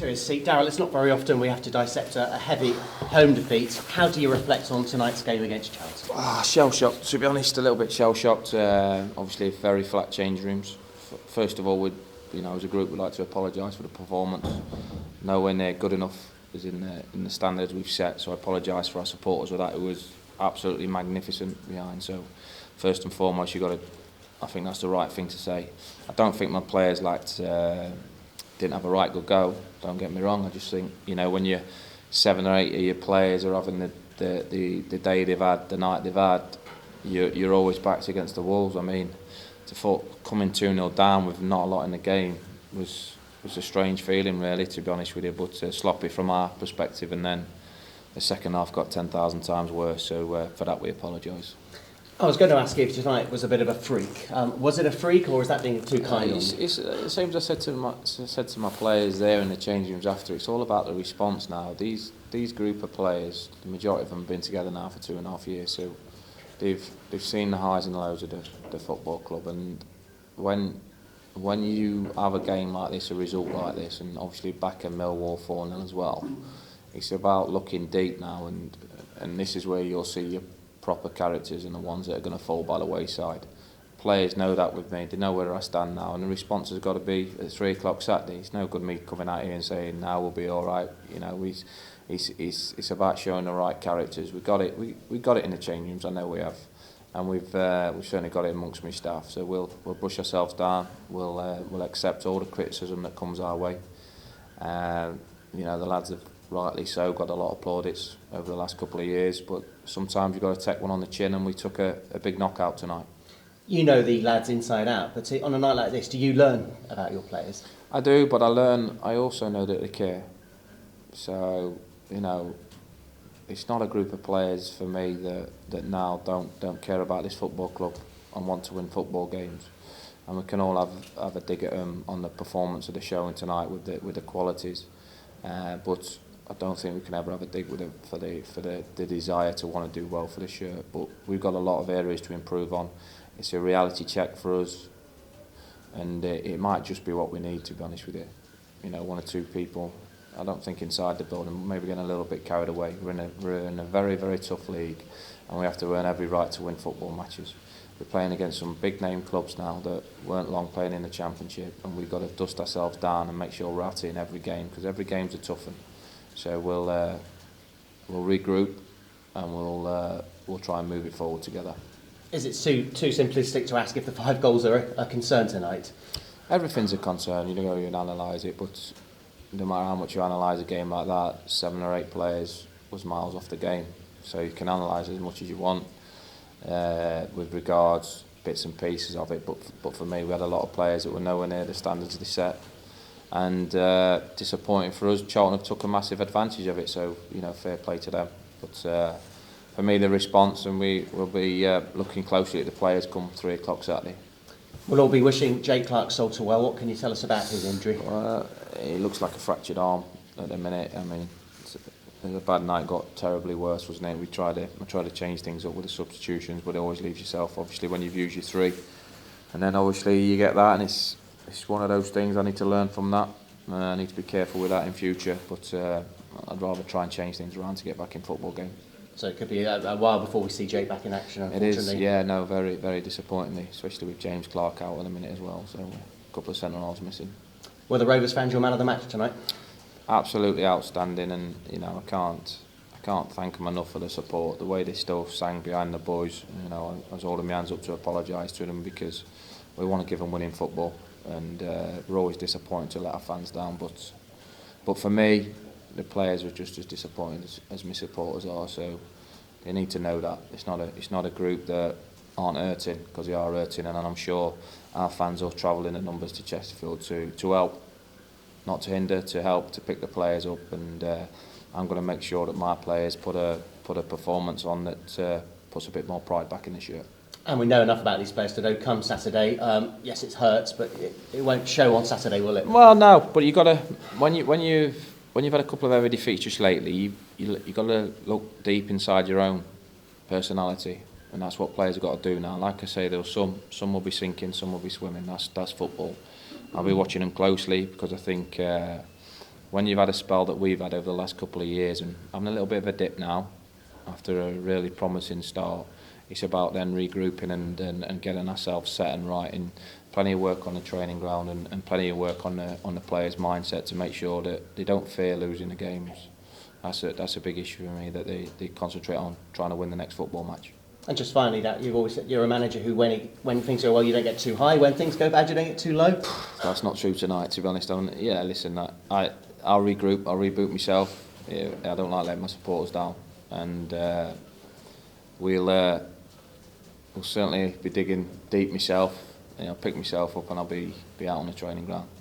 to his seat. Darrell, it's not very often we have to dissect a heavy home defeat. How do you reflect on tonight's game against Charlton? Shell-shocked, to be honest, a little bit shell-shocked. Obviously, very flat change rooms. First of all, as a group, we'd like to apologise for the performance. Nowhere near good enough as in the standards we've set, so I apologise for our supporters with that. It was absolutely magnificent behind. So, first and foremost, I think that's the right thing to say. I don't think my players didn't have a right good go. Don't get me wrong. I just think when you're 7 or 8 of your players are having the day they've had, the night they've had, you're always backs against the walls. I mean, coming 2-0 down with not a lot in the game was a strange feeling, really, to be honest with you. But sloppy from our perspective, and then the second half got 10,000 times worse. So for that, we apologise. I was going to ask you if tonight was a bit of a freak. Was it a freak, or is that being too kind? It's the same as I said to my players there in the changing rooms after. It's all about the response now. These group of players, the majority of them have been together now for 2.5 years, so they've seen the highs and lows of the football club. And when you have a game like this, a result like this, and obviously back in Millwall 4-0 as well, it's about looking deep now, and this is where you'll see your proper characters and the ones that are going to fall by the wayside. Players know that with me. They know where I stand now, and the response has got to be at 3 o'clock Saturday. It's no good me coming out here and saying now we'll be all right. It's about showing the right characters. We got it. We got it in the change rooms. I know we have, and we've certainly got it amongst my staff. So we'll brush ourselves down. We'll accept all the criticism that comes our way. The lads have rightly so got a lot of plaudits over the last couple of years, but sometimes you've got to take one on the chin, and we took a big knockout tonight. You know the lads inside out, but on a night like this, do you learn about your players? I do, but I also know that they care. So, it's not a group of players for me that now don't care about this football club and want to win football games. And we can all have a dig at them on the performance of the showing tonight with the qualities. But I don't think we can ever have a dig with them for the desire to want to do well for the shirt. But we've got a lot of areas to improve on. It's a reality check for us, and it might just be what we need, to be honest with you. 1 or 2 people. I don't think inside the building, maybe getting a little bit carried away. We're in a very, very tough league, and we have to earn every right to win football matches. We're playing against some big name clubs now that weren't long playing in the Championship, and we've got to dust ourselves down and make sure we're at it in every game, because every game's a tough one. So we'll regroup, and we'll try and move it forward together. Is it too simplistic to ask if the 5 goals are a concern tonight? Everything's a concern. You analyse it, but no matter how much you analyse a game like that, 7 or 8 players was miles off the game. So you can analyse as much as you want with regards bits and pieces of it. But for me, we had a lot of players that were nowhere near the standards they set. And disappointing for us, Charlton have took a massive advantage of it, so fair play to them. But for me, the response, and we will be looking closely at the players come 3 o'clock Saturday. We'll all be wishing Jake Clarke Salter well. What can you tell us about his injury? It looks like a fractured arm at the minute. I mean, it was a bad night, got terribly worse, wasn't it? I tried to change things up with the substitutions, but it always leaves yourself, obviously, when you've used your 3. And then obviously you get that, and it's one of those things. I need to learn from that. I need to be careful with that in future, but I'd rather try and change things around to get back in football game. So it could be a while before we see Jake back in action, unfortunately. It is, yeah, no, very, very disappointingly, especially with James Clarke out in a minute as well, so a couple of centre halves missing. Were the Rovers fans your man of the match tonight? Absolutely outstanding, and I can't thank them enough for the support, the way they still sang behind the boys. I was holding my hands up to apologise to them, because we want to give them winning football, and we're always disappointed to let our fans down, but for me, the players are just as disappointed as my supporters are, so they need to know that it's not a group that aren't hurting, because they are hurting, and I'm sure our fans will travel in the numbers to Chesterfield to help, not to hinder, to help, to pick the players up, and I'm going to make sure that my players put a performance on that puts a bit more pride back in the shirt. And we know enough about these players to know come Saturday. Yes, it hurts, but it won't show on Saturday, will it? Well, no, but you got to when you've had a couple of heavy defeats just lately, you got to look deep inside your own personality, and that's what players have got to do now. Like I say, there's some will be sinking, some will be swimming. That's football. I'll be watching them closely, because I think when you've had a spell that we've had over the last couple of years and having a little bit of a dip now after a really promising start, it's about then regrouping and getting ourselves set and right, and plenty of work on the training ground and plenty of work on the players' mindset to make sure that they don't fear losing the games. That's a big issue for me, that they concentrate on trying to win the next football match. And just finally, that you've always said you're a manager who, when things go well, you don't get too high. When things go bad, you don't get too low. That's not true tonight, to be honest. Listen, I'll regroup, I'll reboot myself. Yeah, I don't like letting my supporters down, and we'll certainly be digging deep myself. Pick myself up, and I'll be out on the training ground.